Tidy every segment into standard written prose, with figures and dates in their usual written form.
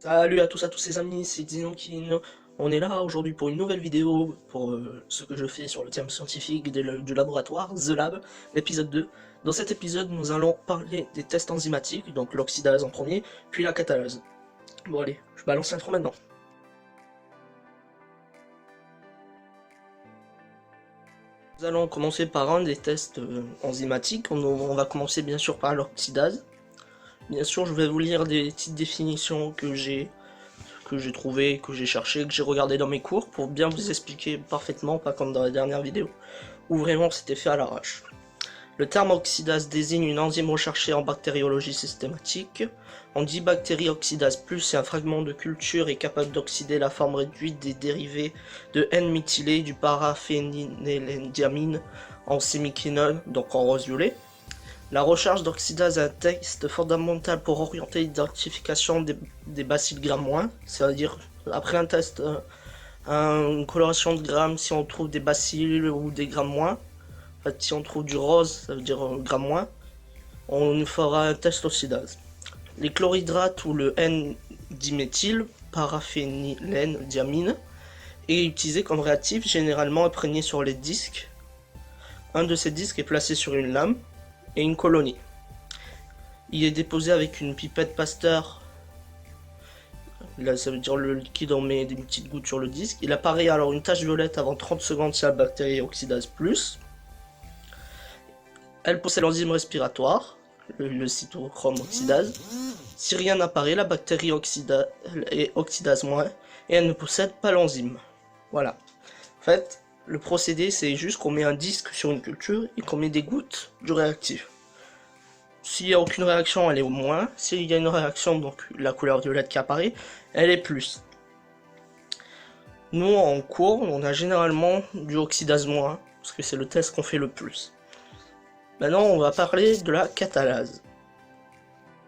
Salut à tous ces amis, c'est Dinokin. On est là aujourd'hui pour une nouvelle vidéo pour ce que je fais sur le thème scientifique du laboratoire, The Lab, l'épisode 2. Dans cet épisode, nous allons parler des tests enzymatiques, donc l'oxydase en premier, puis la catalase. Bon allez, je balance l'intro maintenant. Nous allons commencer par un des tests enzymatiques. On va commencer bien sûr par l'oxydase. Bien sûr, je vais vous lire des petites définitions que j'ai trouvé, que j'ai cherché, que j'ai regardé dans mes cours pour bien vous expliquer parfaitement, pas comme dans la dernière vidéo, où vraiment c'était fait à l'arrache. Le terme oxydase désigne une enzyme recherchée en bactériologie systématique. On dit bactérie oxydase plus si un fragment de culture est capable d'oxyder la forme réduite des dérivés de N-méthylé du paraphénylendiamine en sémiquinol, donc en rose violet. La recherche d'oxydase est un test fondamental pour orienter l'identification des bacilles Gram-, c'est-à-dire après un test, une coloration de Gram, si on trouve des bacilles ou des Gram-, en fait si on trouve du rose, ça veut dire Gram-, on fera un test oxydase. Les chlorhydrates ou le N-diméthyl, paraphénylendiamine, est utilisé comme réactif, généralement imprégné sur les disques. Un de ces disques est placé sur une lame et une colonie. Il est déposé avec une pipette Pasteur. Là, ça veut dire le liquide, on met des petites gouttes sur le disque. Il apparaît alors une tache violette avant 30 secondes si la bactérie oxydase plus. Elle possède l'enzyme respiratoire, le cytochrome oxydase. Si rien n'apparaît, la bactérie est oxydase moins et elle ne possède pas l'enzyme. Voilà. En fait, le procédé, c'est juste qu'on met un disque sur une culture et qu'on met des gouttes du réactif. S'il n'y a aucune réaction, elle est au moins. S'il y a une réaction, donc la couleur violette qui apparaît, elle est plus. Nous, en cours, on a généralement du oxydase moins, parce que c'est le test qu'on fait le plus. Maintenant, on va parler de la catalase.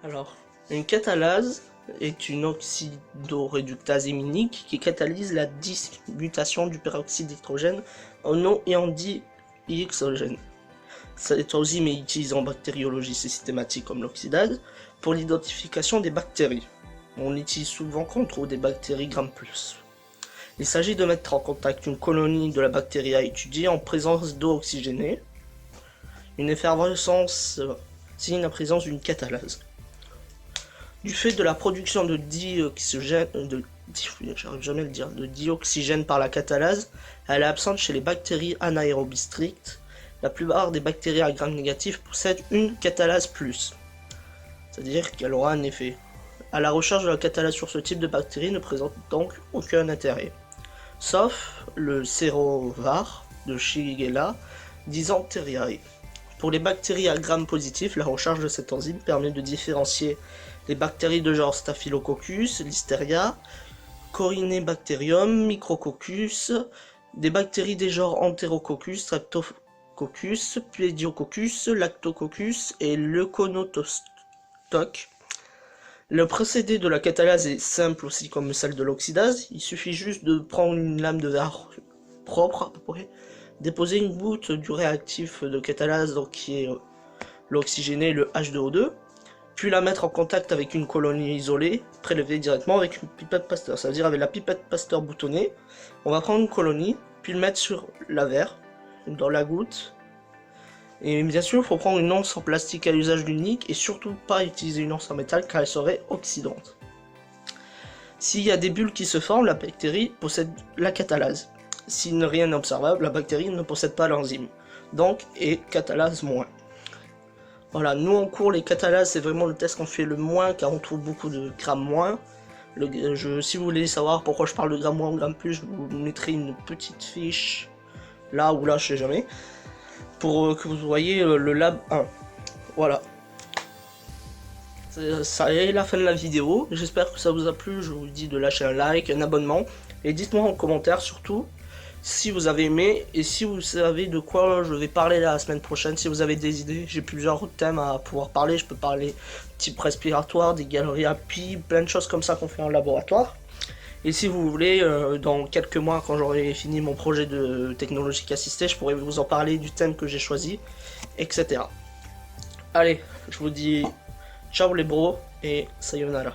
Alors, une catalase est une oxydoréductase héminique qui catalyse la dismutation du peroxyde d'hydrogène en eau et en dihydrogène. Cette enzyme est utilisée en bactériologie systématique comme l'oxydase pour l'identification des bactéries. On l'utilise souvent quand on trouve des bactéries Gram+. Il s'agit de mettre en contact une colonie de la bactérie à étudier en présence d'eau oxygénée. Une effervescence signe la présence d'une catalase. Du fait de la production de dioxygène par la catalase, elle est absente chez les bactéries anaérobies strictes. La plupart des bactéries à Gram négatif possèdent une catalase plus, c'est-à-dire qu'elle aura un effet. À la recherche de la catalase sur ce type de bactéries ne présente donc aucun intérêt, sauf le Cerovar de Shigella dysenteriae. Pour les bactéries à Gram positif, la recherche de cette enzyme permet de différencier les bactéries de genre Staphylococcus, Listeria, Corynebacterium, Micrococcus, des bactéries des genres Enterococcus, Streptococcus, Pediococcus, Lactococcus et Leuconostoc. Le procédé de la catalase est simple aussi comme celle de l'oxydase. Il suffit juste de prendre une lame de verre propre à peu près, déposer une goutte du réactif de catalase, donc qui est l'oxygéné, le H2O2, puis la mettre en contact avec une colonie isolée, prélevée directement avec une pipette Pasteur. Ça veut dire avec la pipette Pasteur boutonnée, on va prendre une colonie, puis le mettre sur la verre, dans la goutte. Et bien sûr, il faut prendre une anse en plastique à usage unique et surtout pas utiliser une anse en métal car elle serait oxydante. S'il y a des bulles qui se forment, la bactérie possède la catalase. Si rien n'est observable, la bactérie ne possède pas l'enzyme, donc est catalase moins. Voilà, nous en cours, les catalases, c'est vraiment le test qu'on fait le moins, car on trouve beaucoup de Gram-. Si vous voulez savoir pourquoi je parle de Gram- ou Gram+, je vous mettrai une petite fiche, là ou là, je sais jamais, pour que vous voyez le lab 1. Voilà. Ça est la fin de la vidéo, j'espère que ça vous a plu, je vous dis de lâcher un like, un abonnement, et dites-moi en commentaire surtout, si vous avez aimé et si vous savez de quoi je vais parler la semaine prochaine, si vous avez des idées, j'ai plusieurs thèmes à pouvoir parler, je peux parler type respiratoire, des galeries à pied, plein de choses comme ça qu'on fait en laboratoire. Et si vous voulez, dans quelques mois quand j'aurai fini mon projet de technologique assistée, je pourrai vous en parler du thème que j'ai choisi, etc. Allez, je vous dis ciao les bros et sayonara.